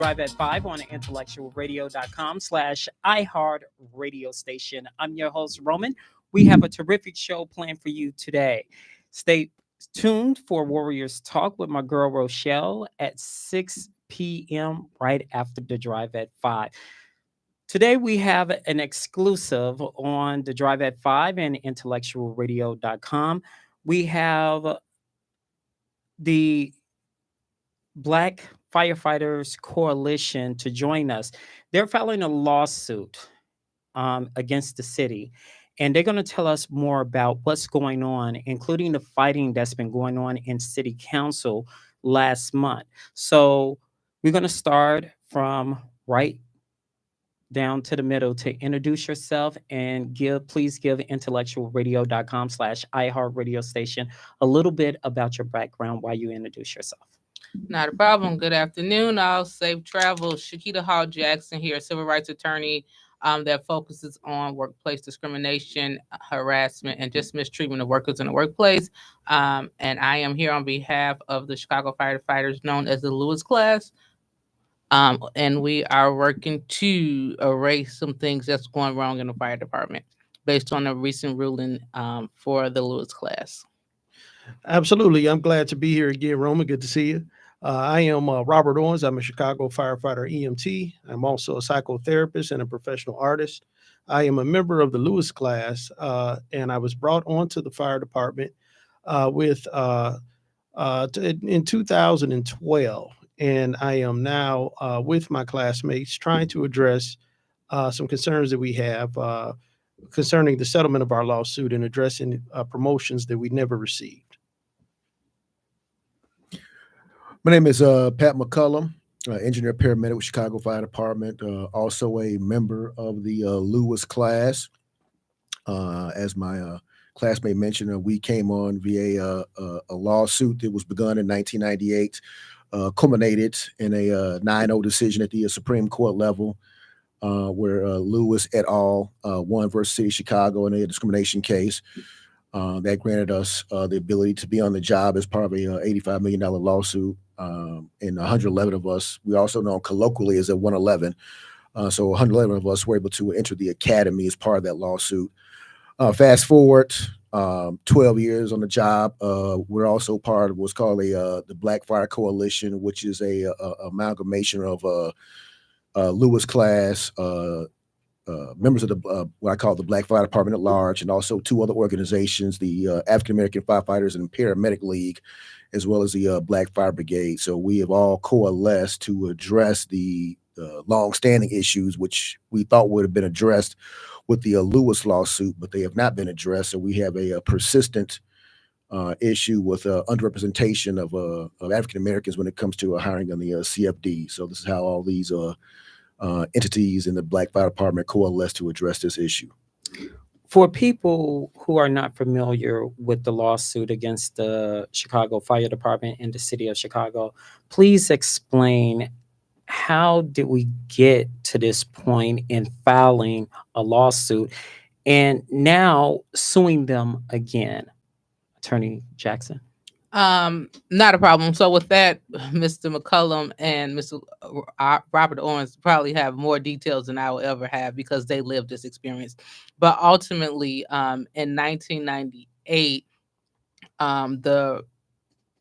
Drive at 5 on intellectualradio.com/iHeart radio station. I'm your host, Roman. We have a terrific show planned for you today. Stay tuned for Warriors Talk with my girl, Rochelle, at 6 p.m. right after the Drive at 5. Today, we have an exclusive on the Drive at 5 and intellectualradio.com. We have the Black Firefighters Coalition to join us. They're filing a lawsuit against the city, and they're going to tell us more about what's going on, including the fighting that's been going on in City Council last month. So we're going to start from right down to the middle to introduce yourself and please give intellectualradio.com/iHeart radio station a little bit about your background while you introduce yourself. Not a problem. Good afternoon. I'll safe travel. Shakita Hall Jackson here, civil rights attorney that focuses on workplace discrimination, harassment, and just mistreatment of workers in the workplace. And I am here on behalf of the Chicago firefighters known as the Lewis class. And we are working to erase some things that's going wrong in the fire department based on a recent ruling for the Lewis class. Absolutely. I'm glad to be here again, Roman. Good to see you. I am Robert Owens. I'm a Chicago firefighter EMT. I'm also a psychotherapist and a professional artist. I am a member of the Lewis class, and I was brought onto the fire department in 2012. And I am now with my classmates trying to address some concerns that we have concerning the settlement of our lawsuit and addressing promotions that we never received. My name is Pat McCullum, engineer paramedic with Chicago Fire Department, also a member of the Lewis class. As my classmate mentioned, we came on via a lawsuit that was begun in 1998, culminated in a 9-0 decision at the Supreme Court level, where Lewis et al. Won versus City of Chicago in a discrimination case. That granted us the ability to be on the job as part of a $85 million lawsuit. And 111 of us, we also know colloquially as a 111. So 111 of us were able to enter the academy as part of that lawsuit. Fast forward 12 years on the job. We're also part of what's called the Black Fire Coalition, which is a amalgamation of Lewis class, members of the what I call the Black Fire Department at large, and also two other organizations, the African American Firefighters and Paramedic League, as well as the Black Fire Brigade. So we have all coalesced to address the long-standing issues, which we thought would have been addressed with the Lewis lawsuit, but they have not been addressed. So we have a persistent issue with underrepresentation of African Americans when it comes to hiring on the CFD. So this is how all these entities in the Black Fire Department coalesce to address this issue. For people who are not familiar with the lawsuit against the Chicago Fire Department and the City of Chicago, please explain, how did we get to this point in filing a lawsuit and now suing them again? Attorney Jackson. Not a problem. So with that, Mr. McCullum and Mr. Robert Owens probably have more details than I will ever have because they lived this experience. But ultimately, in 1998, the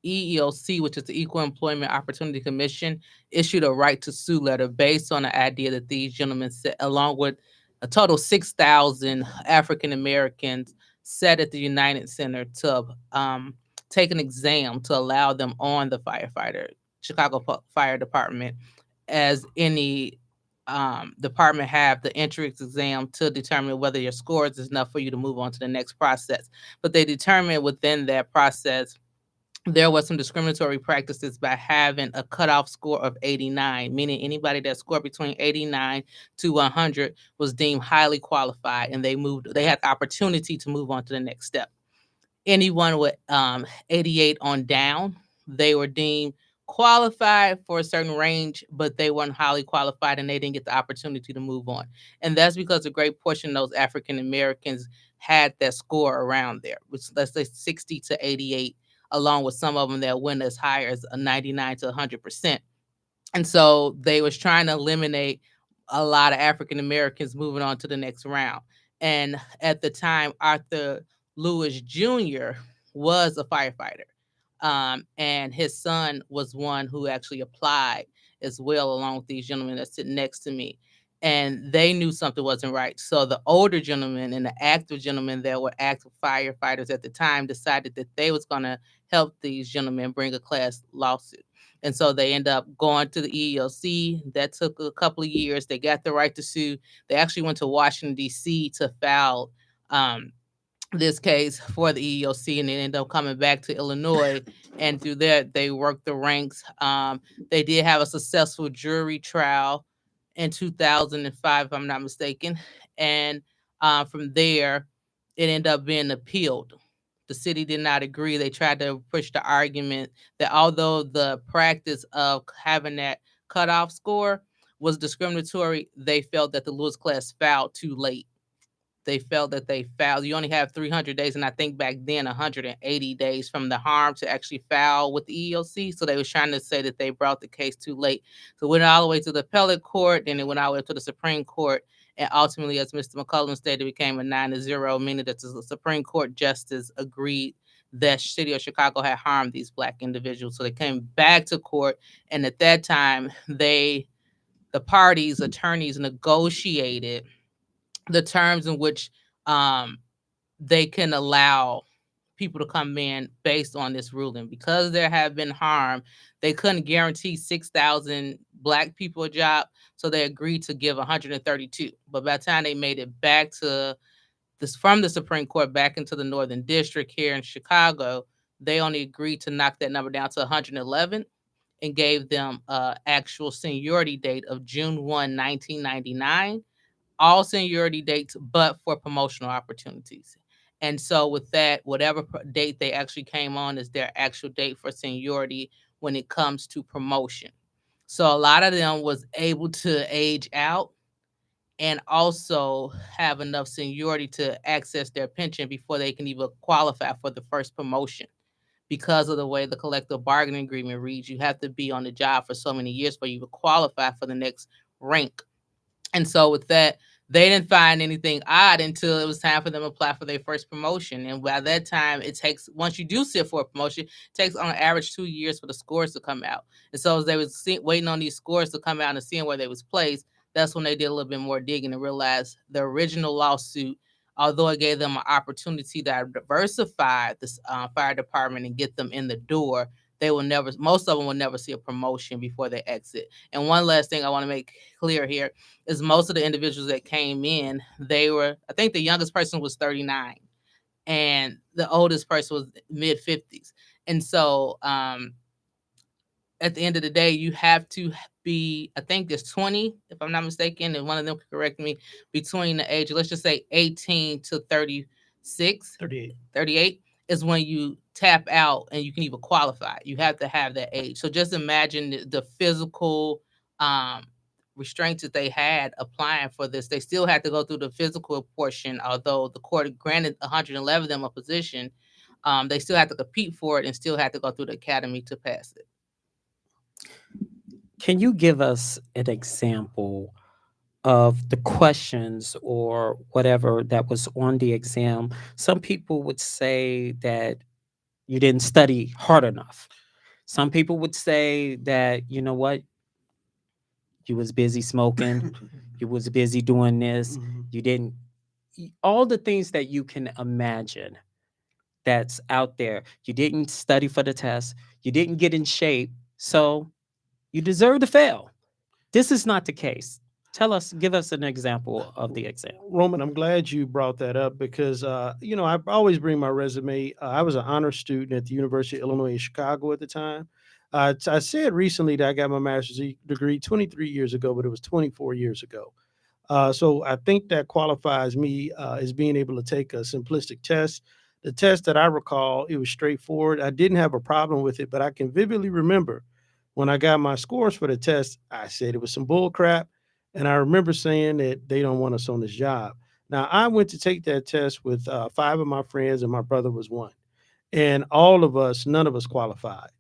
EEOC, which is the Equal Employment Opportunity Commission, issued a right to sue letter based on the idea that these gentlemen, along with a total 6,000 African Americans, sat at the United Center to take an exam to allow them on the Chicago Fire Department, as any department have the entrance exam to determine whether your scores is enough for you to move on to the next process. But they determined within that process there was some discriminatory practices by having a cutoff score of 89, meaning anybody that scored between 89 to 100 was deemed highly qualified, and they had the opportunity to move on to the next step. Anyone with 88 on down, they were deemed qualified for a certain range, but they weren't highly qualified and they didn't get the opportunity to move on. And that's because a great portion of those African Americans had that score around there, which let's say 60 to 88, along with some of them that went as high as a 99 to 100%. And so they was trying to eliminate a lot of African Americans moving on to the next round. And at the time, Arthur Lewis Jr. was a firefighter. And his son was one who actually applied as well, along with these gentlemen that sit next to me. And they knew something wasn't right. So the older gentlemen and the active gentlemen that were active firefighters at the time decided that they was going to help these gentlemen bring a class lawsuit. And so they end up going to the EEOC. That took a couple of years. They got the right to sue. They actually went to Washington, D.C. to file this case for the EEOC, and then ended up coming back to Illinois. And through that, they worked the ranks. They did have a successful jury trial in 2005, if I'm not mistaken. And from there, it ended up being appealed. The city did not agree. They tried to push the argument that although the practice of having that cutoff score was discriminatory, they felt that the Lewis class filed too late. They felt that they filed. You only have 300 days, and I think back then 180 days from the harm to actually file with the EEOC. So they was trying to say that they brought the case too late. So it went all the way to the appellate court, then it went all the way to the Supreme Court, and ultimately, as Mr. McCullum stated, it became a 9-0, meaning that the Supreme Court justice agreed that city of Chicago had harmed these Black individuals. So they came back to court, and at that time, the parties' attorneys negotiated the terms in which they can allow people to come in based on this ruling. Because there have been harm, they couldn't guarantee 6,000 Black people a job, so they agreed to give 132. But by the time they made it back to this from the Supreme Court back into the Northern District here in Chicago, they only agreed to knock that number down to 111 and gave them an actual seniority date of June 1, 1999, all seniority dates, but for promotional opportunities. And so, with that, whatever date they actually came on is their actual date for seniority when it comes to promotion. So, a lot of them was able to age out and also have enough seniority to access their pension before they can even qualify for the first promotion. Because of the way the collective bargaining agreement reads, you have to be on the job for so many years for you to qualify for the next rank. And so with that, they didn't find anything odd until it was time for them to apply for their first promotion. And by that time, it takes, once you do sit for a promotion, it takes on average 2 years for the scores to come out. And so as they was waiting on these scores to come out and seeing where they was placed, that's when they did a little bit more digging and realized the original lawsuit, although it gave them an opportunity to diversify this fire department and get them in the door, they will never, most of them will never see a promotion before they exit. And one last thing I want to make clear here is most of the individuals that came in, they were, I think the youngest person was 39 and the oldest person was mid 50s. And so at the end of the day, you have to be, I think there's 20, if I'm not mistaken, and one of them could correct me, between the age, let's just say 18 to 36, 38 is when you tap out and you can even qualify. You have to have that age. So just imagine the physical restraints that they had applying for this. They still had to go through the physical portion, although the court granted 111 of them a position. They still had to compete for it and still had to go through the academy to pass it. Can you give us an example of the questions or whatever that was on the exam? Some people would say that you didn't study hard enough. Some people would say that, you know what, you was busy smoking, you was busy doing this, you didn't, all the things that you can imagine that's out there. You didn't study for the test, you didn't get in shape, so you deserve to fail. This is not the case. Tell us, give us an example of the exam. Roman, I'm glad you brought that up because, I always bring my resume. I was an honor student at the University of Illinois in Chicago at the time. I said recently that I got my master's degree 23 years ago, but it was 24 years ago. So I think that qualifies me as being able to take a simplistic test. The test that I recall, it was straightforward. I didn't have a problem with it, but I can vividly remember when I got my scores for the test, I said it was some bull crap. And I remember saying that they don't want us on this job. Now, I went to take that test with 5 of my friends, and my brother was one. And all of us, none of us qualified.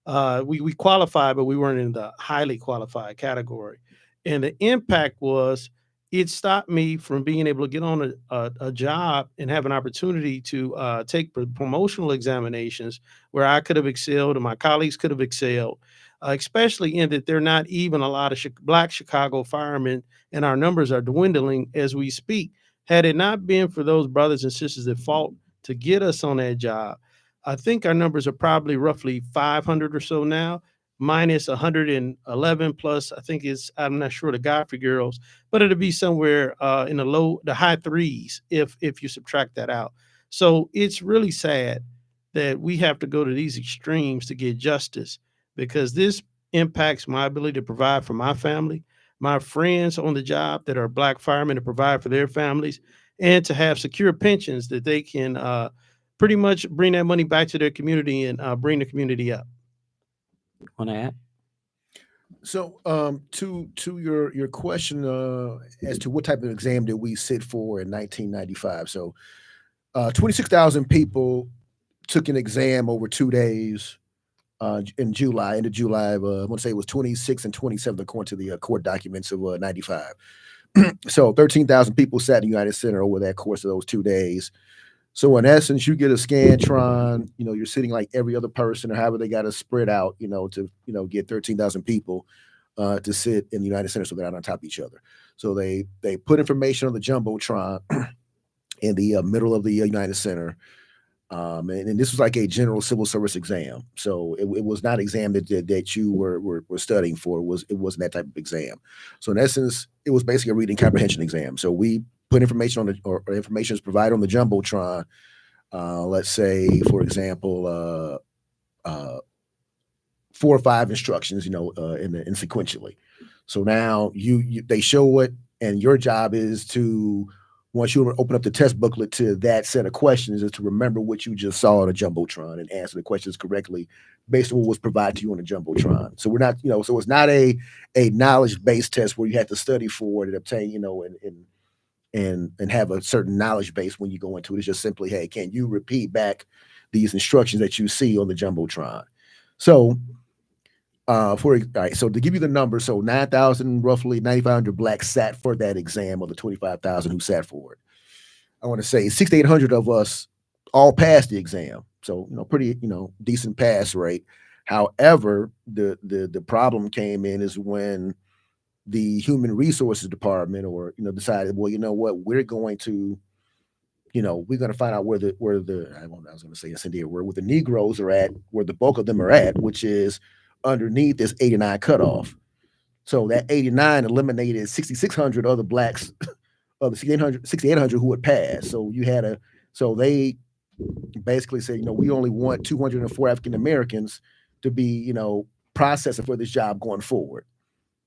We qualified, but we weren't in the highly qualified category. And the impact was it stopped me from being able to get on a job and have an opportunity to take promotional examinations where I could have excelled and my colleagues could have excelled, especially in that there are not even a lot of black Chicago firemen, and our numbers are dwindling as we speak. Had it not been for those brothers and sisters that fought to get us on that job, I think our numbers are probably roughly 500 or so now, minus 111 plus. I think I'm not sure the Godfrey girls, but it'll be somewhere in the high threes if you subtract that out. So it's really sad that we have to go to these extremes to get justice because this impacts my ability to provide for my family, my friends on the job that are black firemen to provide for their families, and to have secure pensions that they can pretty much bring that money back to their community and bring the community up. Want to add? So, to your question as to what type of exam did we sit for in 1995? So, 26,000 people took an exam over 2 days in July, end of July. I want to say it was 26 and 27 according to the court documents of 95. So, 13,000 people sat in the United Center over that course of those 2 days. So in essence, you get a Scantron, you're sitting like every other person or however they got to spread out, to, get 13,000 people to sit in the United Center so they're not on top of each other. So they put information on the Jumbotron in the middle of the United Center. And this was like a general civil service exam. So it was not an exam that you were studying for. It wasn't that type of exam. So in essence, it was basically a reading comprehension exam. So we put information on or information is provided on the Jumbotron. Let's say, for example, 4 or 5 instructions, in sequentially. So now they show it, and your job is to, once you open up the test booklet to that set of questions, is to remember what you just saw on a Jumbotron and answer the questions correctly based on what was provided to you on the Jumbotron. So we're not, so it's not a knowledge-based test where you have to study for it and obtain, and have a certain knowledge base when you go into it. It's just simply, hey, can you repeat back these instructions that you see on the Jumbotron? So, all right, so to give you the number, so 9,000, roughly 9,500 blacks sat for that exam of the 25,000 who sat for it. I want to say 6,800 of us all passed the exam. So, pretty, decent pass rate. However, the problem came in is when the human resources department decided, well, you know what, we're going to find out where the I was going to say incendiary word, where the Negroes are at, where the bulk of them are at, which is underneath this 89 cutoff. So that 89 eliminated 6,600 other blacks of the 6,800 who had passed. So they basically said, we only want 204 African Americans to be, processing for this job going forward.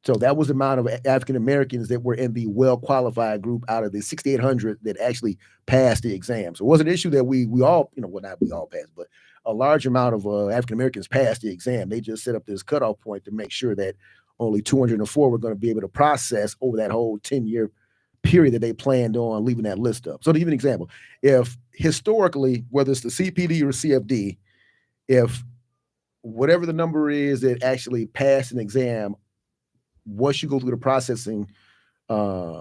So that was the amount of African Americans that were in the well-qualified group out of the 6,800 that actually passed the exam. So it was an issue that we all, well, not we all passed, but a large amount of African Americans passed the exam. They just set up this cutoff point to make sure that only 204 were going to be able to process over that whole 10-year period that they planned on leaving that list up. So to give an example, if historically, whether it's the CPD or CFD, if whatever the number is that actually passed an exam, once you go through the processing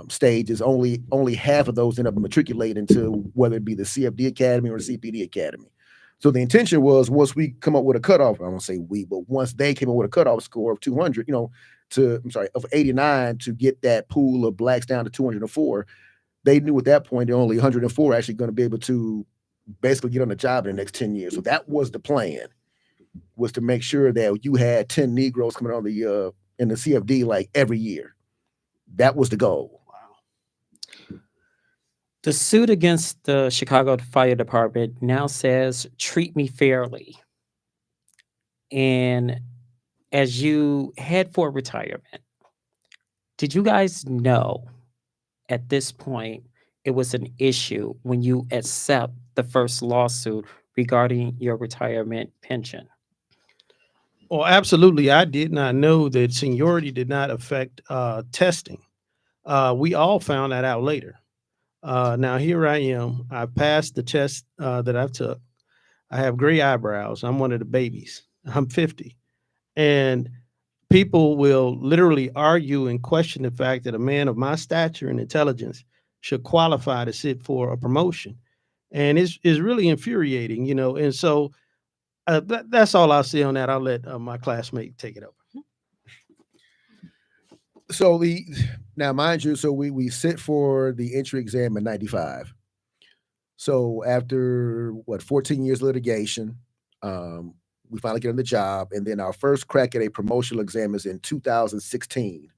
stage, is only half of those end up matriculating into whether it be the CFD Academy or the CPD Academy. So the intention was, once we come up with a cutoff, I won't say we, but once they came up with a cutoff score of 200, of 89 to get that pool of blacks down to 204, they knew at that point that only 104 actually going to be able to basically get on the job in the next 10 years. So that was the plan, was to make sure that you had 10 Negroes coming on the in the CFD like every year. That was the goal. Wow. The suit against the Chicago Fire Department now says, treat me fairly. And as you head for retirement, did you guys know at this point it was an issue when you accept the first lawsuit regarding your retirement pension? Oh, absolutely. I did not know that seniority did not affect testing. We all found that out later. Now here I am. I passed the test that I took. I have gray eyebrows. I'm one of the babies. I'm 50. And people will literally argue and question the fact that a man of my stature and intelligence should qualify to sit for a promotion. And it's really infuriating, And so that's all I'll say on that. I'll let my classmate take it over. So now, mind you, so we sit for the entry exam in '95. So after 14 years litigation, we finally get on the job, and then our first crack at a promotional exam is in 2016,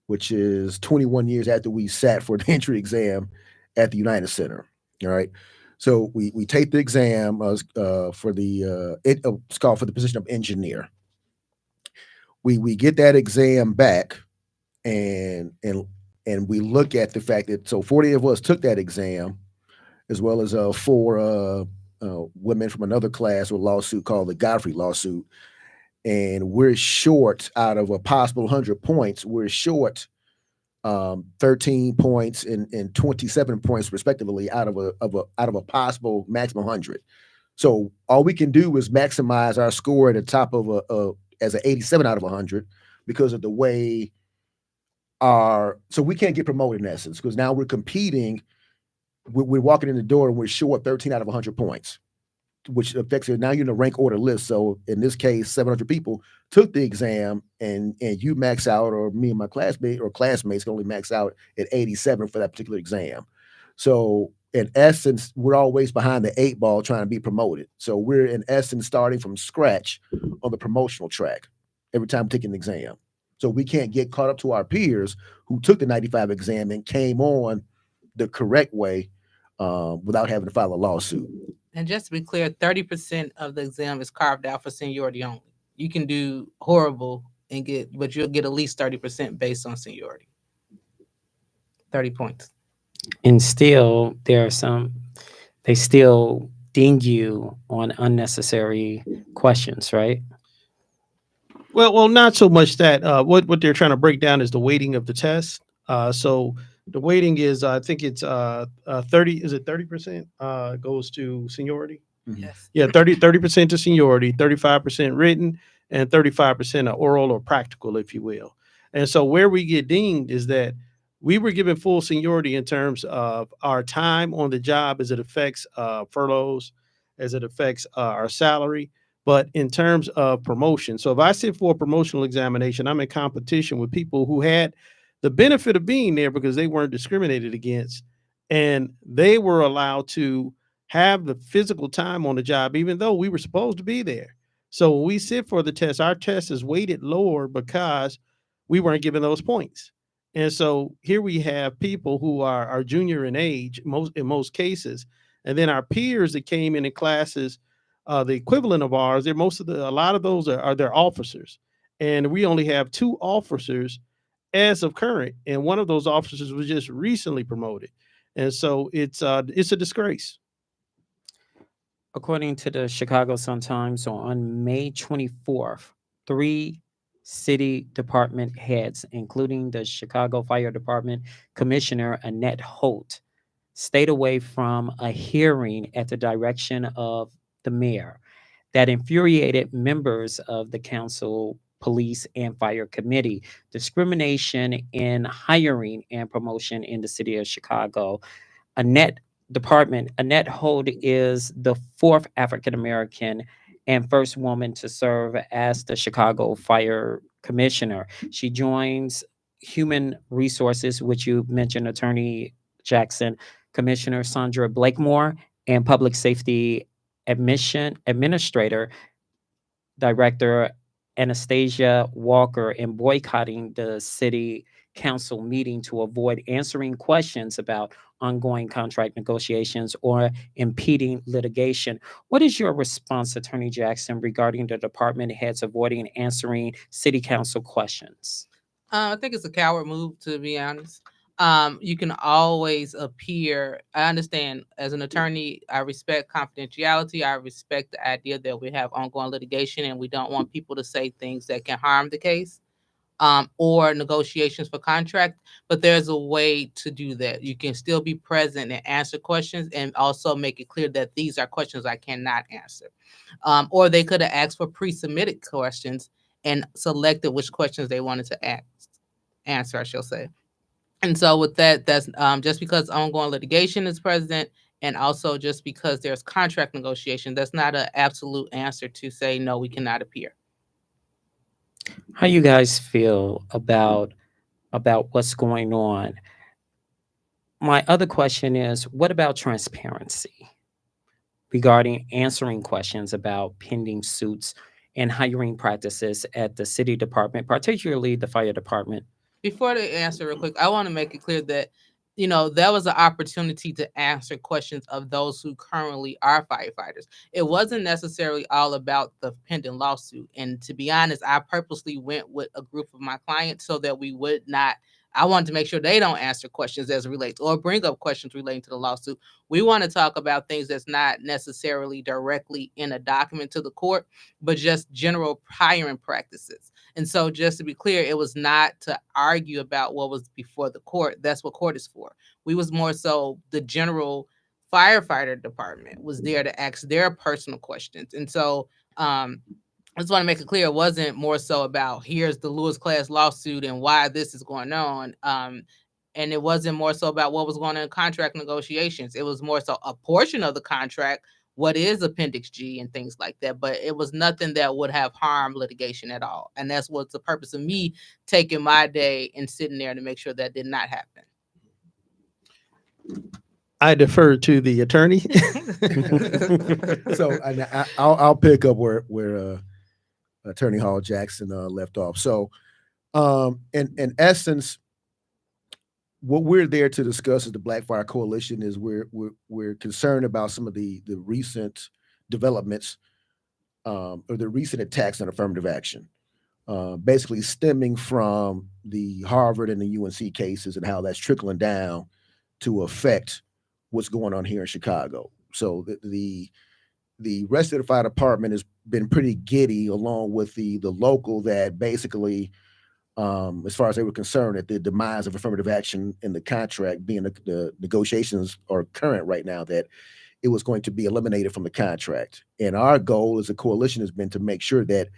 which is 21 years after we sat for the entry exam at the United Center. All right. So we take the exam for it's called for the position of engineer. We get that exam back, and we look at the fact that 40 of us took that exam, as well as four women from another class with a lawsuit called the Godfrey lawsuit, and we're short out of a possible 100 points. We're short 13 points and 27 points respectively out of a possible maximum 100. So all we can do is maximize our score at the top of as an 87 out of 100 because of the way so we can't get promoted in essence, because now we're competing. We're walking in the door and we're short 13 out of 100 points, which affects it. Now you're in the rank order list. So in this case, 700 people took the exam, and you max out, or me and my classmate or classmates can only max out at 87 for that particular exam. So in essence, we're always behind the 8 ball trying to be promoted. So we're in essence starting from scratch on the promotional track every time we take an exam. So we can't get caught up to our peers who took the 95 exam and came on the correct way without having to file a lawsuit. And just to be clear, 30% of the exam is carved out for seniority only. You can do horrible but you'll get at least 30% based on seniority. 30 points. And still, they still ding you on unnecessary questions, right? Well, not so much that. What they're trying to break down is the weighting of the test. So the weighting is, I think it's 30. Is it 30% goes to seniority? Yes. Yeah, 30% to seniority, 35% written, and 35% oral or practical, if you will. And so where we get dinged is that we were given full seniority in terms of our time on the job as it affects furloughs, as it affects our salary, but in terms of promotion. So if I sit for a promotional examination, I'm in competition with people who had the benefit of being there because they weren't discriminated against, and they were allowed to have the physical time on the job, even though we were supposed to be there. So when we sit for the test, our test is weighted lower because we weren't given those points. And so here we have people who are junior in age, in most cases, and then our peers that came in classes, the equivalent of ours. A lot of those are their officers, and we only have 2 officers as of current, and one of those officers was just recently promoted, and so it's a disgrace. According to the Chicago Sun-Times, on May 24th, 3 city department heads, including the Chicago Fire Department Commissioner Annette Holt, stayed away from a hearing at the direction of the mayor that infuriated members of the council, police, and fire committee. Discrimination in hiring and promotion in the city of Chicago. Annette Annette Holt is the 4th African American and first woman to serve as the Chicago Fire Commissioner. She joins Human Resources, which you mentioned, Attorney Jackson, Commissioner Sandra Blakemore, and Public Safety Administrator Director Anastasia Walker in boycotting the city council meeting to avoid answering questions about ongoing contract negotiations or impeding litigation. What is your response, Attorney Jackson, regarding the department heads avoiding answering city council questions? I think it's a coward move, to be honest. You can always appear. I understand as an attorney, I respect confidentiality. I respect the idea that we have ongoing litigation and we don't want people to say things that can harm the case or negotiations for contract. But there's a way to do that. You can still be present and answer questions and also make it clear that these are questions I cannot answer. Or they could have asked for pre-submitted questions and selected which questions they wanted to answer, I shall say. And so with that, that's just because ongoing litigation is present, and also just because there's contract negotiation, that's not an absolute answer to say no, we cannot appear. How you guys feel about what's going on? My other question is, what about transparency regarding answering questions about pending suits and hiring practices at the city department, particularly the fire department? Before they answer real quick, I want to make it clear that, that was an opportunity to answer questions of those who currently are firefighters. It wasn't necessarily all about the pending lawsuit. And to be honest, I purposely went with a group of my clients so that we would not. I wanted to make sure they don't answer questions as it relates or bring up questions relating to the lawsuit. We want to talk about things that's not necessarily directly in a document to the court, but just general hiring practices. And so, just to be clear, it was not to argue about what was before the court. That's what court is for. We was more so the general firefighter department was there to ask their personal questions. And so, I just want to make it clear, it wasn't more so about here's the Lewis class lawsuit and why this is going on. And it wasn't more so about what was going on in contract negotiations. It was more so a portion of the contract, what is Appendix G and things like that. But it was nothing that would have harmed litigation at all. And that's what's the purpose of me taking my day and sitting there to make sure that did not happen. I defer to the attorney. So I'll pick up where Attorney Hall Jackson left off. So, in essence, what we're there to discuss as the Black Fire Coalition is we're concerned about some of the recent developments or the recent attacks on affirmative action, basically stemming from the Harvard and the UNC cases and how that's trickling down to affect what's going on here in Chicago. So the rest of the fire department has been pretty giddy, along with the local, that basically, as far as they were concerned, at the demise of affirmative action in the contract, being the negotiations are current right now, that it was going to be eliminated from the contract. And our goal as a coalition has been to make sure that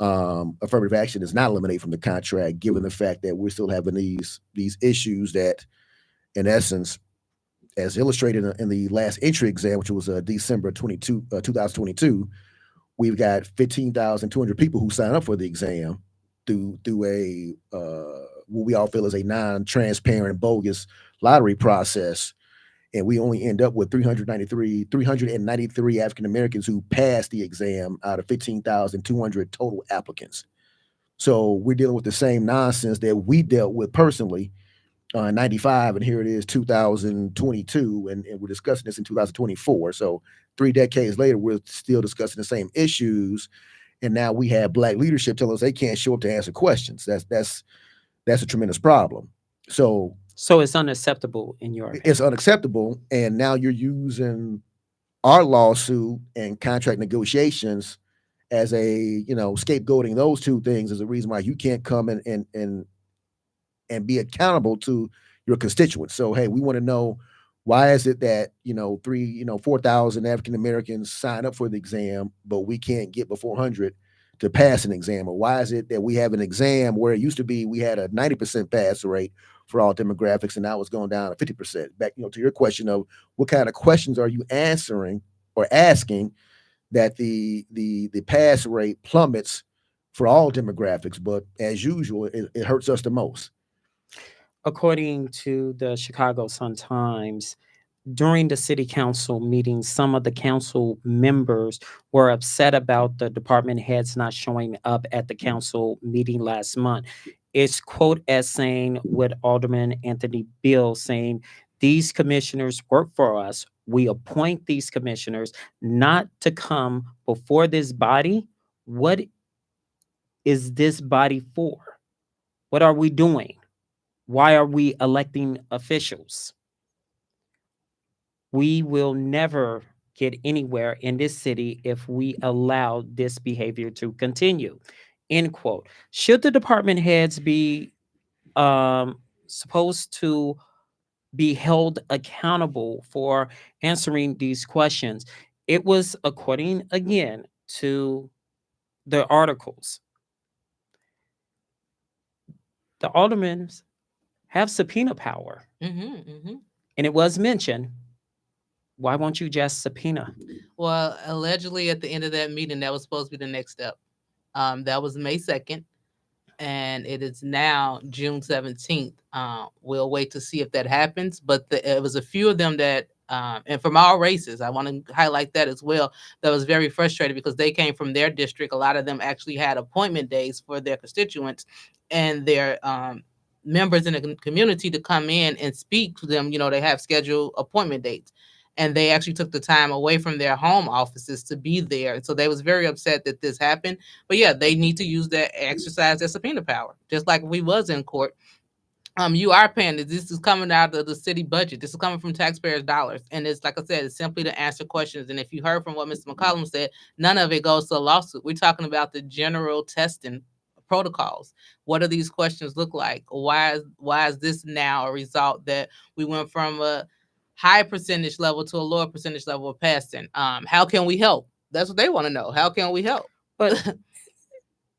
affirmative action is not eliminated from the contract, given the fact that we're still having these issues that, in essence, as illustrated in the last entry exam, which was December 2022, we've got 15,200 people who sign up for the exam through a what we all feel is a non-transparent, bogus lottery process, and we only end up with 393 African Americans who passed the exam out of 15,200 total applicants. So we're dealing with the same nonsense that we dealt with personally in 95, and here it is 2022, and we're discussing this in 2024. So 3 decades later, we're still discussing the same issues, and now we have Black leadership telling us they can't show up to answer questions. That's a tremendous problem. So it's unacceptable in your opinion. It's unacceptable, and now you're using our lawsuit and contract negotiations as a, scapegoating those two things as a reason why you can't come and be accountable to your constituents. So, hey, we want to know, why is it that 4,000 African Americans sign up for the exam, but we can't get but 400 to pass an exam? Or why is it that we have an exam where it used to be we had a 90% pass rate for all demographics, and now it's going down to 50%? Back, to your question of what kind of questions are you answering or asking, that the pass rate plummets for all demographics, but as usual, it hurts us the most. According to the Chicago Sun-Times, during the city council meeting, some of the council members were upset about the department heads not showing up at the council meeting last month. It's quote as saying, with Alderman Anthony Beal saying, "These commissioners work for us. We appoint these commissioners not to come before this body. What is this body for? What are we doing? Why are we electing officials? We will never get anywhere in this city if we allow this behavior to continue." End quote. Should the department heads be supposed to be held accountable for answering these questions? It was, according again to the articles, the aldermen have subpoena power. And it was mentioned, why won't you just subpoena? Well, allegedly at the end of that meeting, that was supposed to be the next step. That was May 2nd, and it is now June 17th. We'll wait to see if that happens. But it was a few of them that, and from all races, I want to highlight that as well, that was very frustrated because they came from their district. A lot of them actually had appointment days for their constituents and their members in the community to come in and speak to them. You know, they have scheduled appointment dates. And they actually took the time away from their home offices to be there. So they was very upset that this happened. But yeah, they need to use that, exercise their subpoena power, just like we was in court. You are paying this. This is coming out of the city budget. This is coming from taxpayers' dollars, and it's like I said, it's simply to answer questions. And if you heard from what Mr. McCollum said, none of it goes to a lawsuit. We're talking about the general testing protocols. What do these questions look like? Why is this now a result that we went from a high percentage level to a lower percentage level of passing? How can we help? That's what they want to know. How can we help? But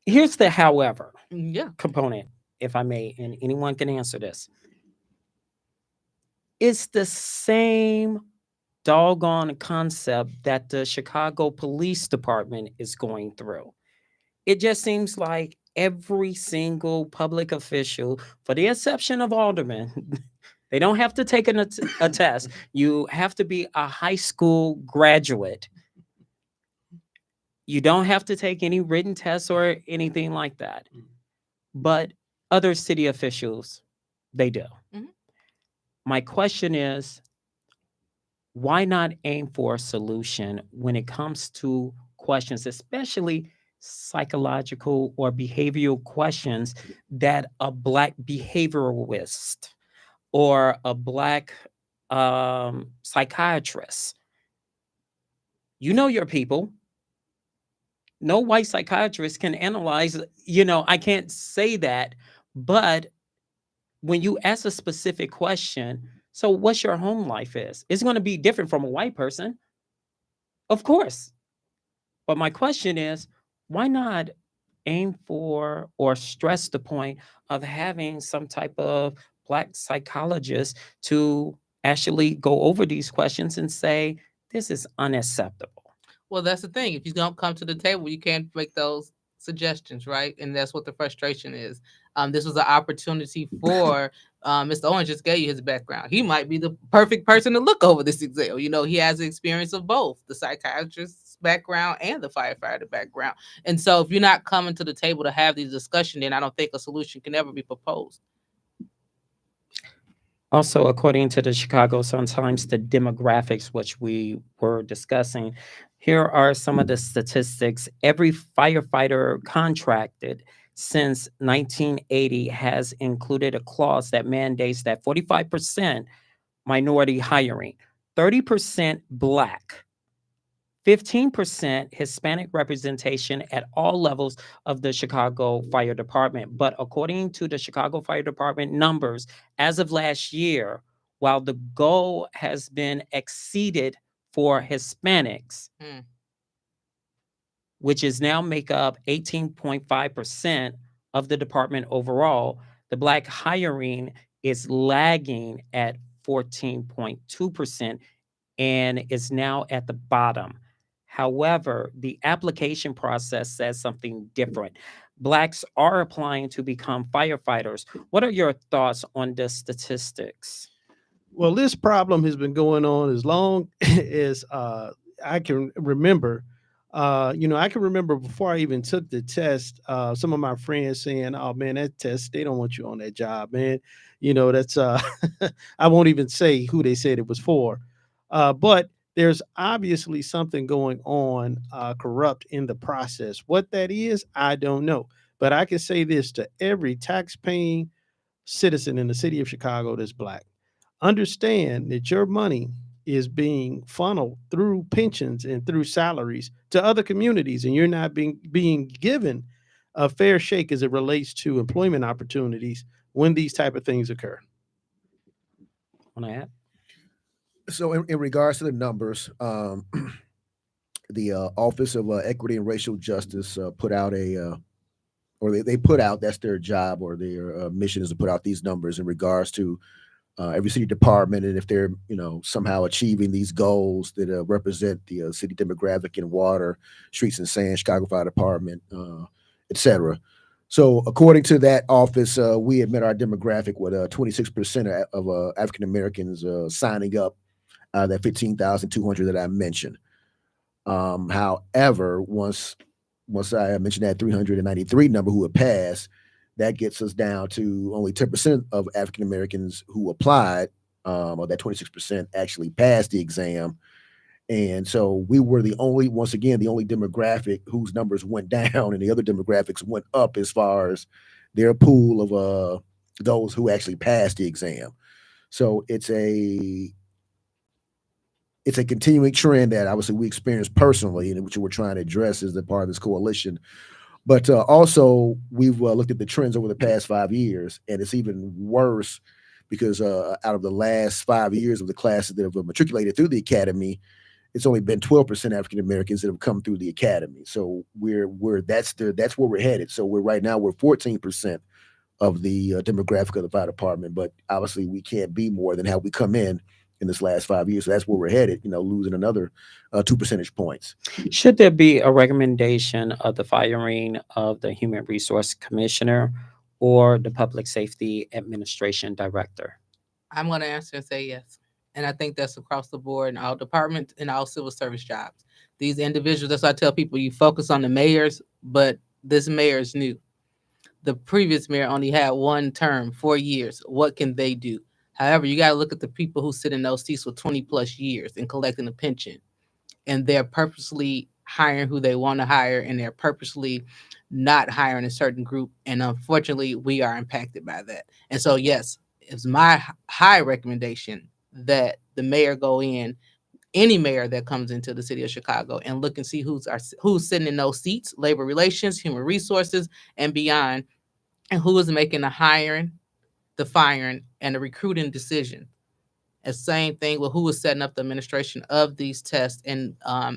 here's the however Yeah. component, if I may, and anyone can answer this. It's the same doggone concept that the Chicago Police Department is going through. It just seems like every single public official, for the exception of aldermen, they don't have to take a test. You have to be a high school graduate. You don't have to take any written tests or anything like that. But other city officials, they do. Mhm. My question is, why not aim for a solution when it comes to questions, especially psychological or behavioral questions that a Black behavioralist or a Black psychiatrist, you know your people. No white psychiatrist can analyze, I can't say that, but when you ask a specific question, so what's your home life is, it's going to be different from a white person, of course. But my question is, why not aim for or stress the point of having some type of Black psychologist to actually go over these questions and say, this is unacceptable? Well, that's the thing. If you don't come to the table, you can't make those suggestions, right? And that's what the frustration is. This was an opportunity for Mr. Owen just gave you his background. He might be the perfect person to look over this exam. You know, he has the experience of both the psychiatrist's background and the firefighter background. And so if you're not coming to the table to have these discussions, then I don't think a solution can ever be proposed. Also, according to the Chicago Sun-Times, the demographics, which we were discussing, here are some of the statistics. Every firefighter contracted since 1980 has included a clause that mandates that 45% minority hiring, 30% Black, 15% Hispanic representation at all levels of the Chicago Fire Department. But according to the Chicago Fire Department numbers, as of last year, while the goal has been exceeded for Hispanics, which is now make up 18.5% of the department overall, the Black hiring is lagging at 14.2% and is now at the bottom. However, the application process says something different. Blacks are applying to become firefighters. What are your thoughts on the statistics? Well, this problem has been going on as long as I can remember. I can remember before I even took the test, some of my friends saying, "Oh man, that test, they don't want you on that job, man." That's I won't even say who they said it was for. But there's obviously something going on corrupt in the process. What that is, I don't know. But I can say this to every tax-paying citizen in the city of Chicago that's Black: understand that your money is being funneled through pensions and through salaries to other communities, and you're not being given a fair shake as it relates to employment opportunities when these type of things occur. Want to add? So, in regards to the numbers, the Office of Equity and Racial Justice put out or they put out, that's their job or their mission, is to put out these numbers in regards to every city department, and if they're somehow achieving these goals that represent the city demographic in water, streets and sand, Chicago Fire Department, etc. So according to that office, we had met our demographic with 26% of African Americans signing up out of that 15,200 that I mentioned. However, once I mentioned that 393 number who had passed, that gets us down to only 10% of African Americans who applied, or that 26% actually passed the exam. And so we were once again, the only demographic whose numbers went down, and the other demographics went up as far as their pool of those who actually passed the exam. So it's a continuing trend that obviously we experienced personally, and which we're trying to address as a part of this coalition. But also, we've looked at the trends over the past 5 years, and it's even worse because out of the last 5 years of the classes that have matriculated through the academy, it's only been 12% African Americans that have come through the academy. So that's where we're headed. So right now we're 14% of the demographic of the fire department, but obviously we can't be more than how we come in this last 5 years. So that's where we're headed, losing another 2 percentage points. Should there be a recommendation of the firing of the Human Resource Commissioner or the Public Safety Administration Director? I'm going to answer and say yes. And I think that's across the board in all departments and all civil service jobs. These individuals, that's why I tell people, you focus on the mayors, but this mayor is new. The previous mayor only had one term, 4 years. What can they do? However, you got to look at the people who sit in those seats for 20 plus years and collecting a pension. And they're purposely hiring who they want to hire, and they're purposely not hiring a certain group. And unfortunately, we are impacted by that. And so, yes, it's my high recommendation that the mayor go in, any mayor that comes into the city of Chicago, and look and see who's sitting in those seats, labor relations, human resources, and beyond, and who is making the hiring, the firing, and the recruiting decision. And same thing with who is setting up the administration of these tests and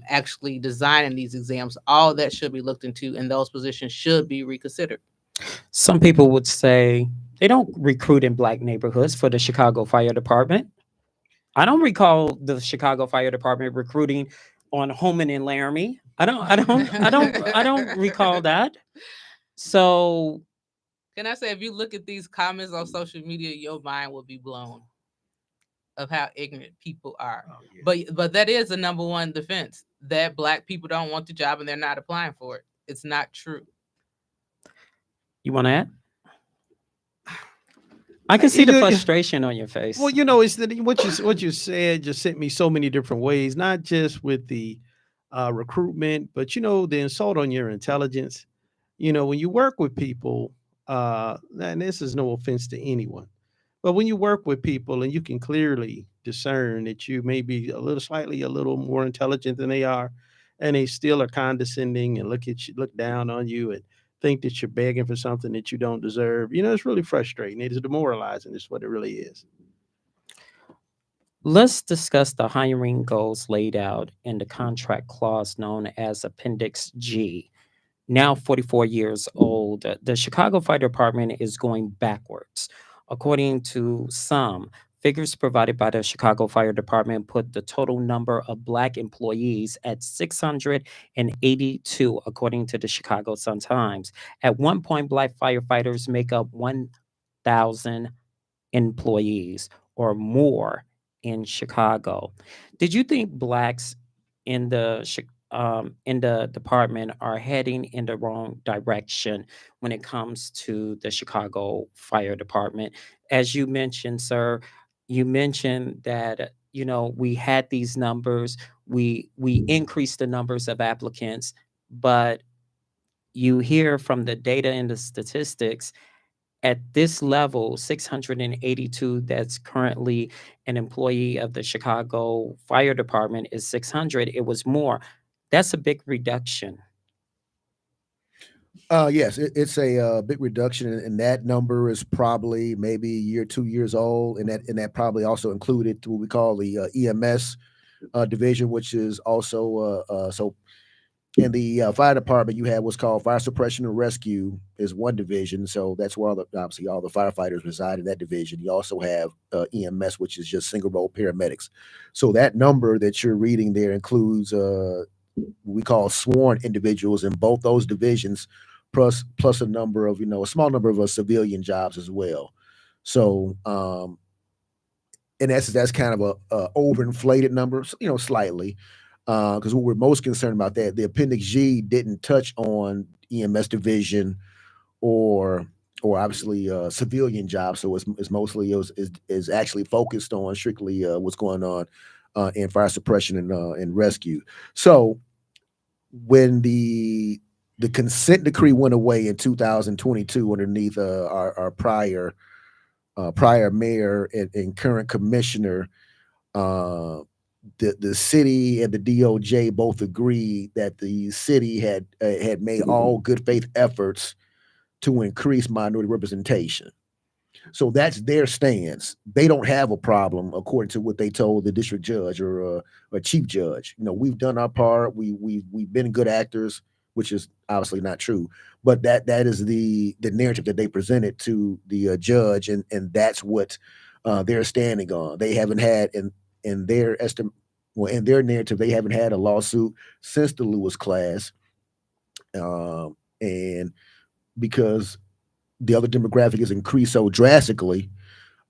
actually designing these exams. All that should be looked into, and those positions should be reconsidered. Some people would say they don't recruit in Black neighborhoods for the Chicago Fire Department. I don't recall the Chicago Fire Department recruiting on Holman and Laramie. I don't recall that. So Can I say, if you look at these comments on social media, your mind will be blown of how ignorant people are. Oh, yeah. But that is the number one defense, that Black people don't want the job and they're not applying for it. It's not true. you want to add? I can see the frustration on your face. Well, it's that what you said just sent me so many different ways, not just with the recruitment, but the insult on your intelligence. When you work with people, and this is no offense to anyone, but when you work with people and you can clearly discern that you may be a little more intelligent than they are, and they still are condescending and look down on you and think that you're begging for something that you don't deserve. It's really frustrating. It is demoralizing. Is what it really is. Let's discuss the hiring goals laid out in the contract clause known as Appendix G. Now 44 years old, the Chicago Fire Department is going backwards. According to some, figures provided by the Chicago Fire Department put the total number of Black employees at 682, according to the Chicago Sun-Times. At one point, Black firefighters make up 1,000 employees or more in Chicago. Did you think Blacks in the department are heading in the wrong direction when it comes to the Chicago Fire Department? As you mentioned, sir, you mentioned that we had these numbers, we increased the numbers of applicants, but you hear from the data and the statistics at this level, 682 that's currently an employee of the Chicago Fire Department is 600. It was more. That's a big reduction. Yes, it's a big reduction, and that number is probably maybe a year, 2 years old, and that probably also included what we call the EMS division, which is also so in the fire department, you have what's called fire suppression and rescue is one division. So that's where obviously all the firefighters reside in that division. You also have EMS, which is just single role paramedics. So that number that you're reading there includes we call sworn individuals in both those divisions, plus a number of a small number of civilian jobs as well. So in essence, that's kind of a overinflated number, slightly, because what we're most concerned about that the Appendix G didn't touch on EMS division or obviously civilian jobs, so it's mostly is actually focused on strictly what's going on in fire suppression and rescue. So when the consent decree went away in 2022 underneath our prior mayor and current commissioner, the city and the DOJ both agreed that the city had made all good faith efforts to increase minority representation. So that's their stance. They don't have a problem, according to what they told the district judge or chief judge. We've done our part. We've been good actors, which is obviously not true. But that is the narrative that they presented to the judge, and that's what they're standing on. They haven't had in their in their narrative, they haven't had a lawsuit since the Lewis class, and because the other demographic has increased so drastically,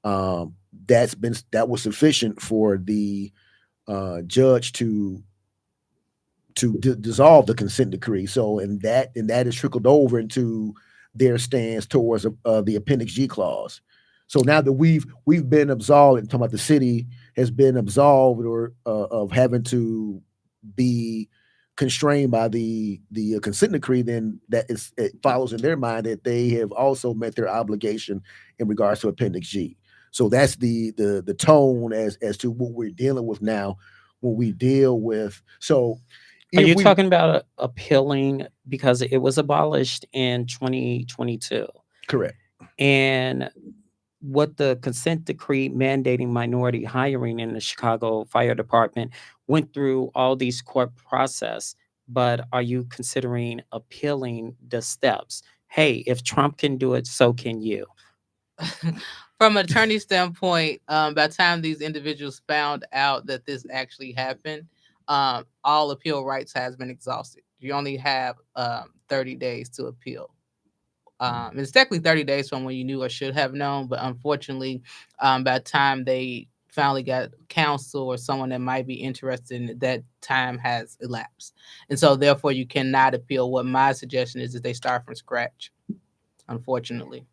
that was sufficient for the judge to dissolve the consent decree. So and that has trickled over into their stance towards the Appendix G clause. So now that we've been absolved, and talking about the city has been absolved or of having to be constrained by the consent decree, then it follows in their mind that they have also met their obligation in regards to Appendix G. So that's the tone as to what we're dealing with now when we deal with. So Are if you we talking about appealing because it was abolished in 2022? correct. And what the consent decree mandating minority hiring in the Chicago Fire Department went through all these court process, but are you considering appealing the steps? Hey, if Trump can do it, so can you. From an attorney standpoint, by the time these individuals found out that this actually happened, all appeal rights has been exhausted. You only have 30 days to appeal. It's technically 30 days from when you knew or should have known, but unfortunately, by the time they finally got counsel or someone that might be interested in it, that time has elapsed. And so therefore you cannot appeal. What my suggestion is that they start from scratch, unfortunately,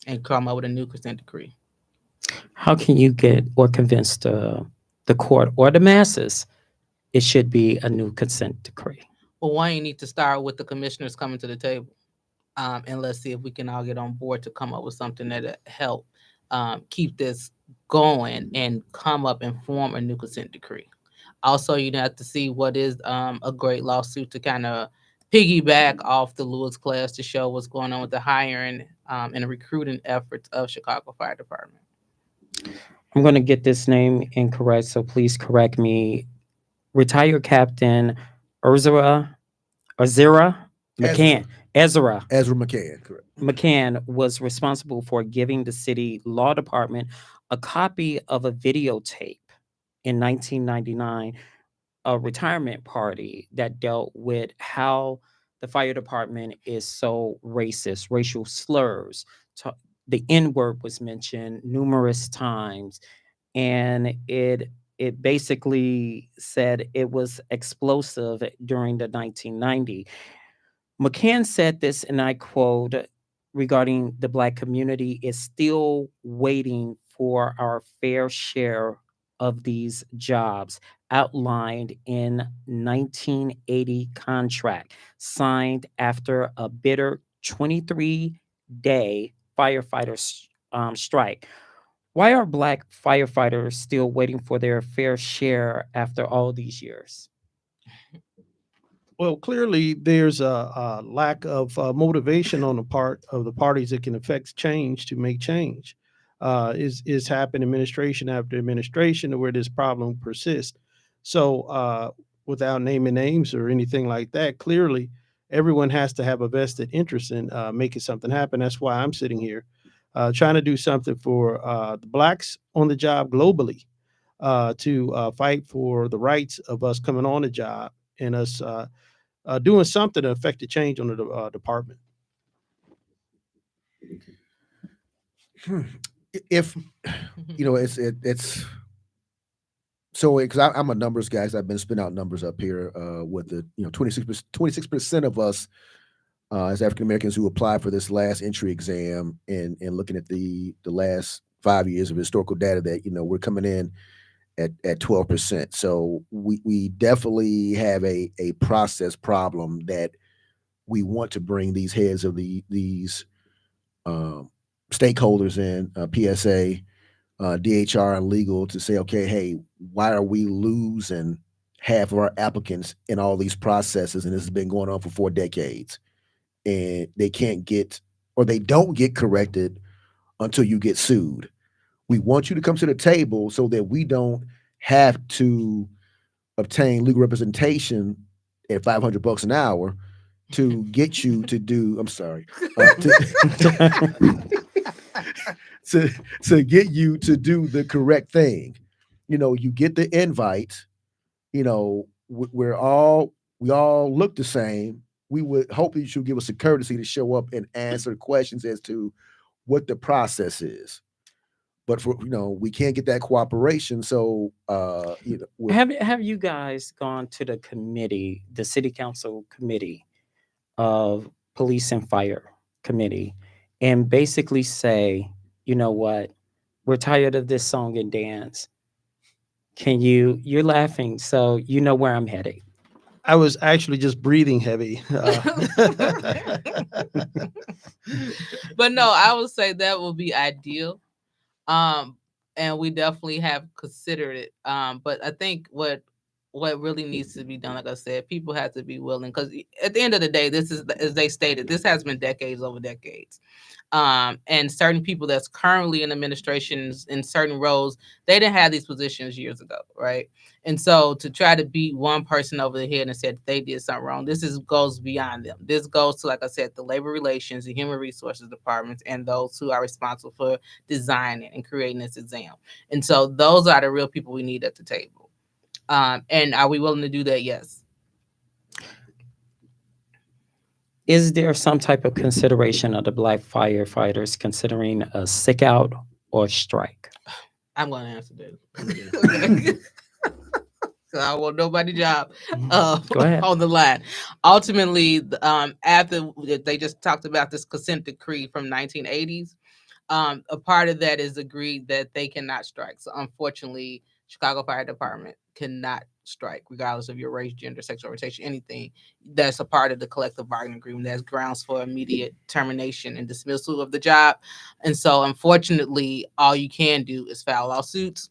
and come up with a new consent decree. How can you get or convince the court or the masses it should be a new consent decree? Well, one, you need to start with the commissioners coming to the table. And let's see if we can all get on board to come up with something that help keep this going and come up and form a new consent decree. Also, you have to see what is a great lawsuit to kind of piggyback off the Lewis class to show what's going on with the hiring and the recruiting efforts of Chicago Fire Department. I'm going to get this name incorrect, so please correct me. Retired Captain Ezra McCann. Ezra McCann, correct. McCann was responsible for giving the city law department a copy of a videotape in 1999, a retirement party that dealt with how the fire department is so racist, racial slurs. The N word was mentioned numerous times, and it basically said it was explosive during the 1990s. McCann said this, and I quote, regarding the Black community is still waiting for our fair share of these jobs outlined in 1980 contract signed after a bitter 23-day firefighter strike. Why are Black firefighters still waiting for their fair share after all these years? Well, clearly there's a lack of motivation on the part of the parties that can affect change to make change. Is happening administration after administration where this problem persists. So without naming names or anything like that, clearly everyone has to have a vested interest in making something happen. That's why I'm sitting here trying to do something for the blacks on the job globally, to fight for the rights of us coming on the job and us doing something to affect the change on the department. Hmm. If it's so because I'm a numbers guy. 'Cause I've been spinning out numbers up here with the 26% of us as African Americans who applied for this last entry exam, and looking at the last 5 years of historical data, that we're coming in at 12%. So we definitely have a process problem that we want to bring these heads of these um, stakeholders in PSA, DHR, and legal to say, okay, hey, why are we losing half of our applicants in all these processes? And this has been going on for 4 decades, and they can't get, or they don't get corrected until you get sued. We want you to come to the table so that we don't have to obtain legal representation at $500 an hour to get you to do. I'm sorry, to, to get you to do the correct thing. You get the invite. We all look the same. We would hope that you should give us a courtesy to show up and answer questions as to what the process is. But we can't get that cooperation. So Have you guys gone to the committee, the city council committee of police and fire committee, and basically say, you know what, we're tired of this song and dance. You're laughing, so you know where I'm headed. I was actually just breathing heavy. But no, I would say that would be ideal. And we definitely have considered it. But I think what really needs to be done, like I said, people have to be willing, because at the end of the day, this is, as they stated, this has been decades over decades. And certain people that's currently in administrations in certain roles, they didn't have these positions years ago, right? And so to try to beat one person over the head and say they did something wrong, goes beyond them. This goes to, like I said, the labor relations, the human resources departments, and those who are responsible for designing and creating this exam. And so those are the real people we need at the table. And are we willing to do that? Yes. Is there some type of consideration of the black firefighters considering a sick out or strike? I'm going to answer that. So I want nobody job Go ahead. on the line. Ultimately, after they just talked about this consent decree from 1980s, a part of that is agreed that they cannot strike. So unfortunately, Chicago Fire Department cannot strike, regardless of your race, gender, sexual orientation, anything. That's a part of the collective bargaining agreement. That's grounds for immediate termination and dismissal of the job. And so unfortunately, all you can do is file lawsuits,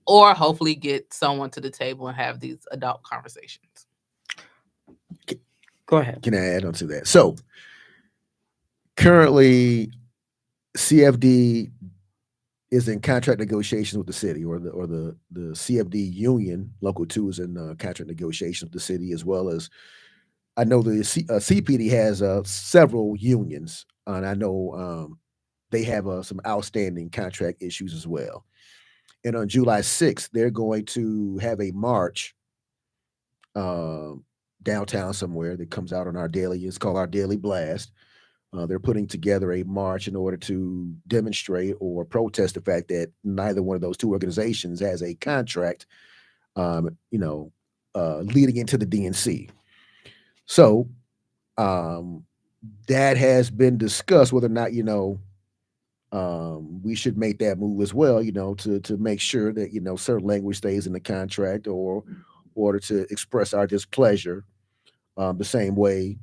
or hopefully get someone to the table and have these adult conversations. Go ahead. Can I add on to that? So currently, CFD is in contract negotiations with the city, or the CFD union. Local 2 is in contract negotiations with the city, as well as, I know the CPD has several unions, and I know they have some outstanding contract issues as well. And on July 6th, they're going to have a march downtown somewhere that comes out on our daily. It's called our Daily Blast. They're putting together a march in order to demonstrate or protest the fact that neither one of those two organizations has a contract, leading into the DNC. So that has been discussed, whether or not, we should make that move as well, to make sure that, certain language stays in the contract, or order to express our displeasure the same way,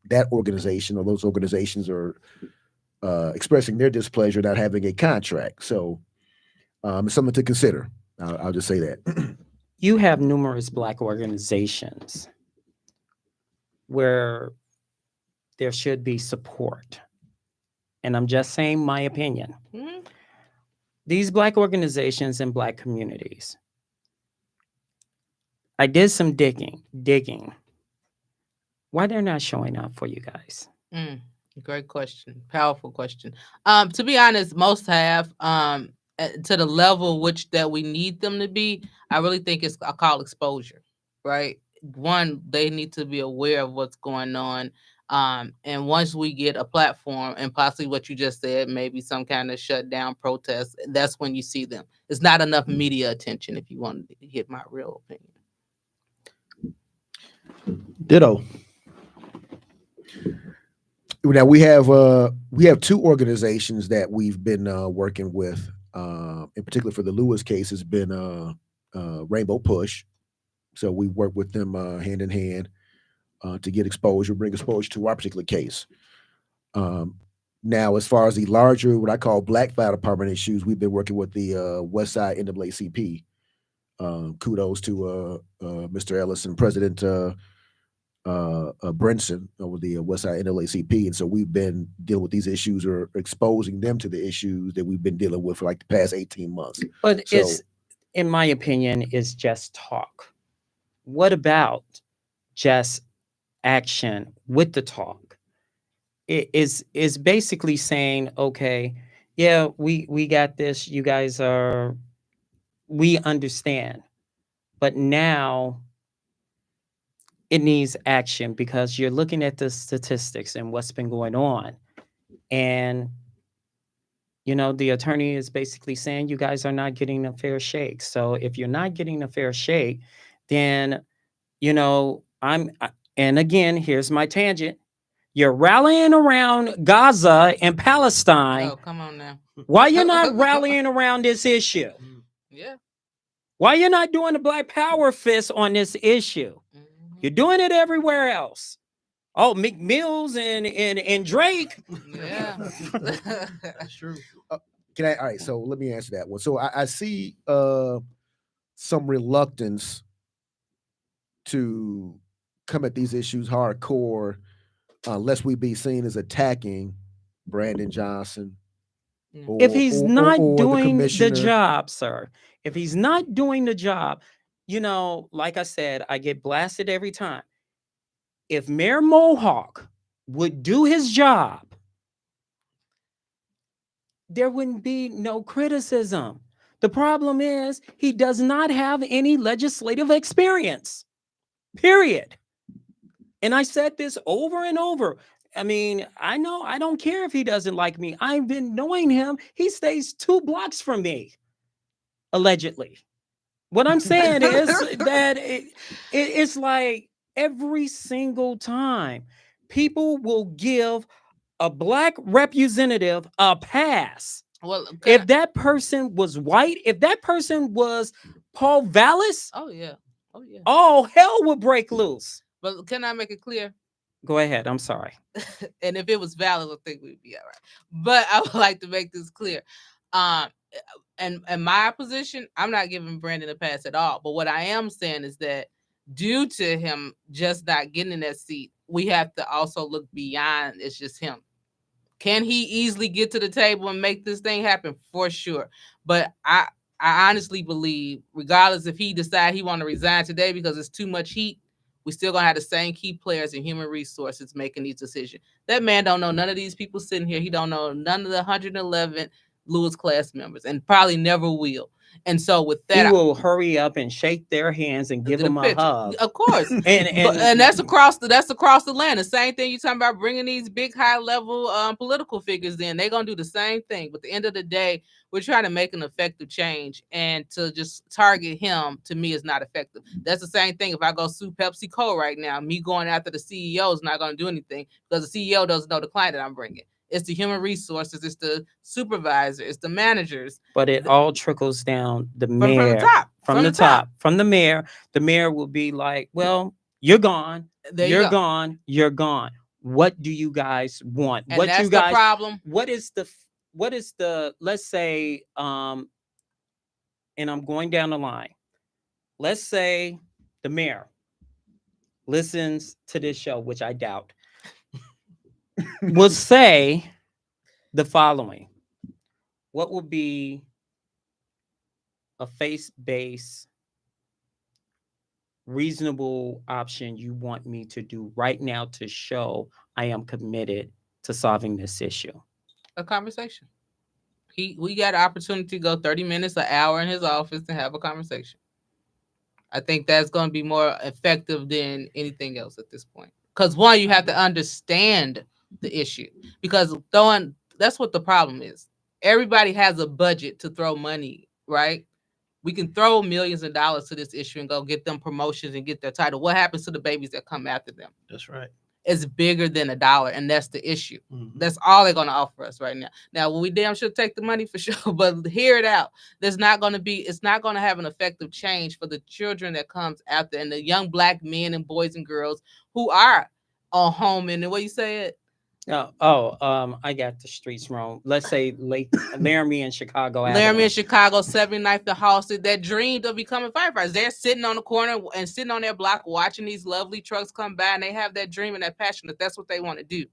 that organization or those organizations are expressing their displeasure not having a contract. So it's something to consider. I'll just say that. You have numerous black organizations where there should be support. And I'm just saying my opinion. Mm-hmm. These black organizations and black communities, I did some digging. Why they're not showing up for you guys? Mm, great question. Powerful question. To be honest, most have to the level which that we need them to be. I really think it's I call exposure, right? One, they need to be aware of what's going on. And once we get a platform and possibly what you just said, maybe some kind of shutdown protest, that's when you see them. It's not enough media attention if you want to get my real opinion. Ditto. Now we have two organizations that we've been working with. In particular, for the Lewis case, has been Rainbow Push. So we work with them hand in hand to get exposure, bring exposure to our particular case. Now, as far as the larger, what I call Black Fire Department issues, we've been working with the West Side NAACP. Kudos to Mr. Ellis and President Brinson with the West Side NAACP, and so we've been dealing with these issues or exposing them to the issues that we've been dealing with for like the past 18 months. But So- it's, in my opinion, is just talk. What about just action with the talk? It is basically saying, okay, yeah, we got this. You guys are, we understand, but now it needs action because you're looking at the statistics and what's been going on, and the attorney is basically saying you guys are not getting a fair shake. So if you're not getting a fair shake, then and again, here's my tangent. You're rallying around Gaza and Palestine. Oh, come on now. Why you're not rallying around this issue? Yeah. Why you're not doing the Black Power fist on this issue? You're doing it everywhere else. Oh, McMills and Drake. Yeah. That's true. All right, so let me answer that one. So I see some reluctance to come at these issues hardcore unless we be seen as attacking Brandon Johnson. If he's not doing the commissioner. job, sir, if he's not doing the job, like I said, I get blasted every time. If Mayor Mohawk would do his job, there wouldn't be no criticism. The problem is he does not have any legislative experience, period. And I said this over and over. I mean, I know I don't care if he doesn't like me. I've been knowing him. He stays 2 blocks from me, allegedly. What I'm saying is that it's like every single time people will give a Black representative a pass. Well, If that person was white, if that person was Paul Vallis, oh yeah. Oh yeah. all hell would break loose. But can I make it clear? Go ahead. I'm sorry. And if it was valid, I think we'd be all right. But I would like to make this clear. And in my position, I'm not giving Brandon a pass at all. But what I am saying is that due to him just not getting in that seat, we have to also look beyond it's just him. Can he easily get to the table and make this thing happen? For sure. But I honestly believe, regardless if he decide he want to resign today because it's too much heat, we still gonna have the same key players in human resources making these decisions. That man don't know none of these people sitting here. He don't know none of the 111 Lewis class members, and probably never will. And so with that, He will hurry up and shake their hands and give them a hug. Of course, and that's across the land. The same thing you talking about bringing these big high level political figures in. They're gonna do the same thing. But at the end of the day, we're trying to make an effective change, and to just target him to me is not effective. That's the same thing. If I go sue PepsiCo right now, me going after the CEO is not going to do anything because the CEO doesn't know the client that I'm bringing. It's the human resources, it's the supervisor, it's the managers. But it all trickles down the From mayor. the top. From the mayor. The mayor will be like, well, you're gone. You're gone. You're gone. What do you guys want? And what that's you guys the problem. What is the let's say and I'm going down the line. Let's say the mayor listens to this show, which I doubt. Will say the following. What will be a faith-based reasonable option you want me to do right now to show I am committed to solving this issue? A conversation. We got an opportunity to go 30 minutes, an hour in his office and have a conversation. I think that's going to be more effective than anything else at this point. Because one, you have to understand the issue. Because throwing that's what the problem is. Everybody has a budget to throw money, right? We can throw millions of dollars to this issue and go get them promotions and get their title. What happens to the babies that come after them? That's right. It's bigger than a dollar, and that's the issue. Mhm. That's all they're going to offer us right now. Now, we damn sure take the money for sure, but hear it out. It's not going to have an effective change for the children that comes after and the young black men and boys and girls who are on home. And what you said? I got the streets wrong. Let's say Laramie in Chicago. Laramie Avenue. in Chicago, 79th to Halsted, that dreamed of becoming firefighters. They're sitting on the corner and sitting on their block watching these lovely trucks come by, and they have that dream and that passion that that's what they want to do.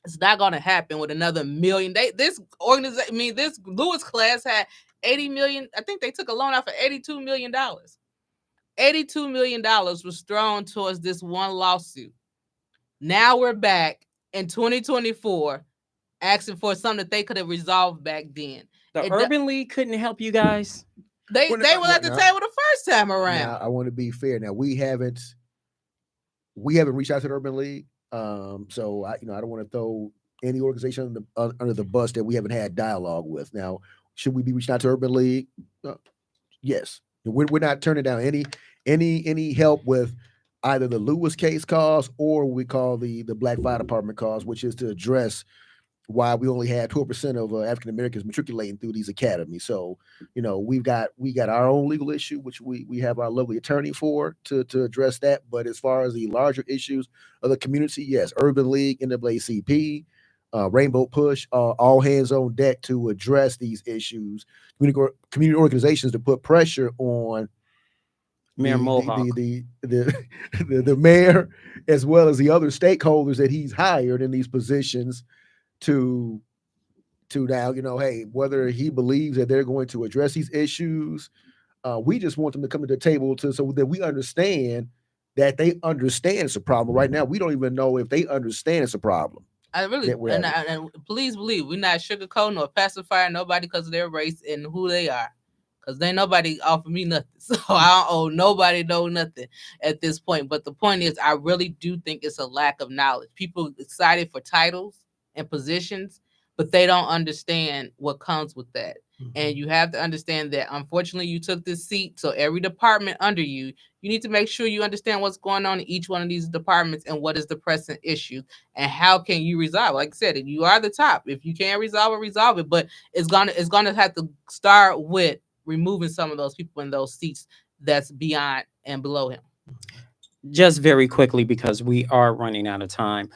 It's not going to happen with another million. This Lewis class had 80 million. I think they took a loan out for $82 million. $82 million was thrown towards this one lawsuit. Now we're back in 2024 asking for something that they could have resolved back then. The Urban League couldn't help you guys. They were at the table the first time around. Now, I want to be fair. Now we haven't reached out to the Urban League. So I don't want to throw any organization under the bus that we haven't had dialogue with. Now, should we be reaching out to Urban League? Yes. We're not turning down any help with either the Lewis case cause or what we call the Black Fire Department cause, which is to address why we only had 12% of African Americans matriculating through these academies. So, we got our own legal issue, which we have our lovely attorney for to address that. But as far as the larger issues of the community, yes, Urban League, NAACP, Rainbow Push, all hands on deck to address these issues. Community organizations to put pressure on Mayor Mohawk, the mayor, as well as the other stakeholders that he's hired in these positions to now, hey, whether he believes that they're going to address these issues, we just want them to come to the table so that we understand that they understand it's a problem. Right now, we don't even know if they understand it's a problem. I really and please believe we're not sugarcoating or pacifying nobody because of their race and who they are. Because ain't nobody offer me nothing. So I don't owe nobody nothing at this point. But the point is, I really do think it's a lack of knowledge. People excited for titles and positions, but they don't understand what comes with that. Mm-hmm. And you have to understand that, unfortunately, you took this seat. So every department under you, you need to make sure you understand what's going on in each one of these departments and what is the pressing issue and how can you resolve. Like I said, you are the top. If you can't resolve it. But it's gonna have to start with removing some of those people in those seats that's beyond and below him. Just very quickly, because we are running out of time.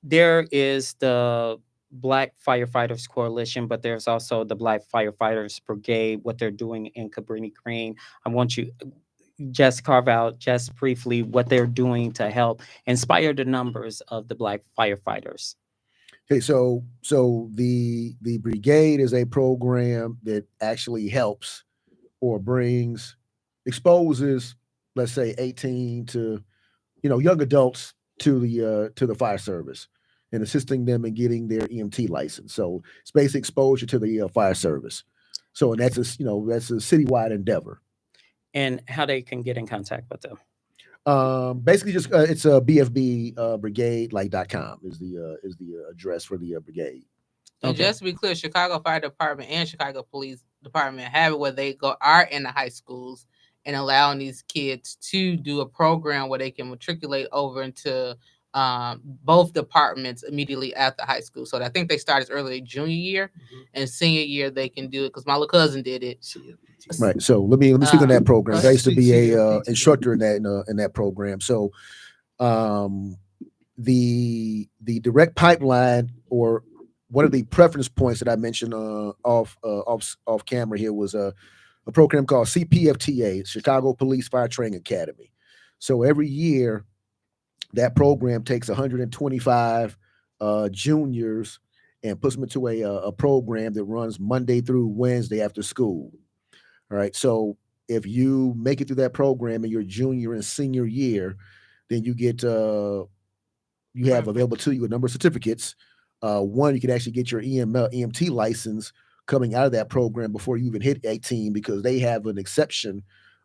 There is the Black Firefighters Coalition, but there's also the Black Firefighters Brigade, what they're doing in Cabrini Green. I want you just carve out just briefly what they're doing to help inspire the numbers of the Black firefighters. Okay, so the brigade is a program that actually helps or exposes, let's say, 18 to young adults to the fire service and assisting them in getting their EMT license. So it's basic exposure to the fire service. So and that's a citywide endeavor. And how they can get in contact with them. Basically just it's a BFB brigade.com is the address for the brigade. And just to be clear, Chicago Fire Department and Chicago Police Department have it where they are in the high schools and allowing these kids to do a program where they can matriculate over into both departments immediately after high school. So I think they start as early junior year and senior year they can do it because my little cousin did it. Right. So let me speak on that program. I used to be a instructor in that program. So the direct pipeline, or one of the preference points that I mentioned off camera here, was a program called CPFTA, Chicago Police Fire Training Academy. So every year that program takes 125 juniors and puts them into a program that runs Monday through Wednesday after school. All right. So if you make it through that program in your junior and senior year, then you get you have available to you a number of certificates. One, you can actually get your EMT license coming out of that program before you even hit 18, because they have an exception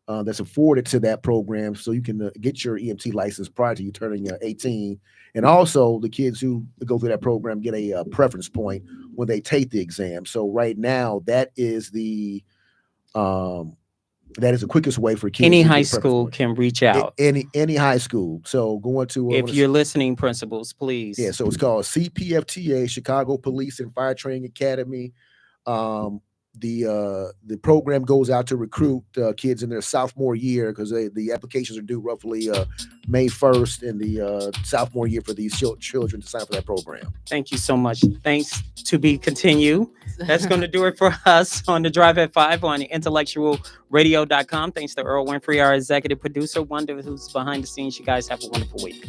that's afforded to that program, so you can get your EMT license prior to you turning 18. And also, the kids who go through that program get a preference point when they take the exam. So right now, that is the quickest way for kids. Any to high get preference school point. can reach out. Any high school. So going to If you're listening, principals, please. yeah, so it's called CPFTA, Chicago Police and Fire Training Academy. The program goes out to recruit kids in their sophomore year, because the applications are due roughly May 1st in the sophomore year for these children to sign up for that program. Thank you so much. Thanks, to be continued. That's going to do it for us on the Drive at 5 on IntellectualRadio.com. Thanks to Earl Winfrey, our executive producer, Wanda, who's behind the scenes. You guys have a wonderful week.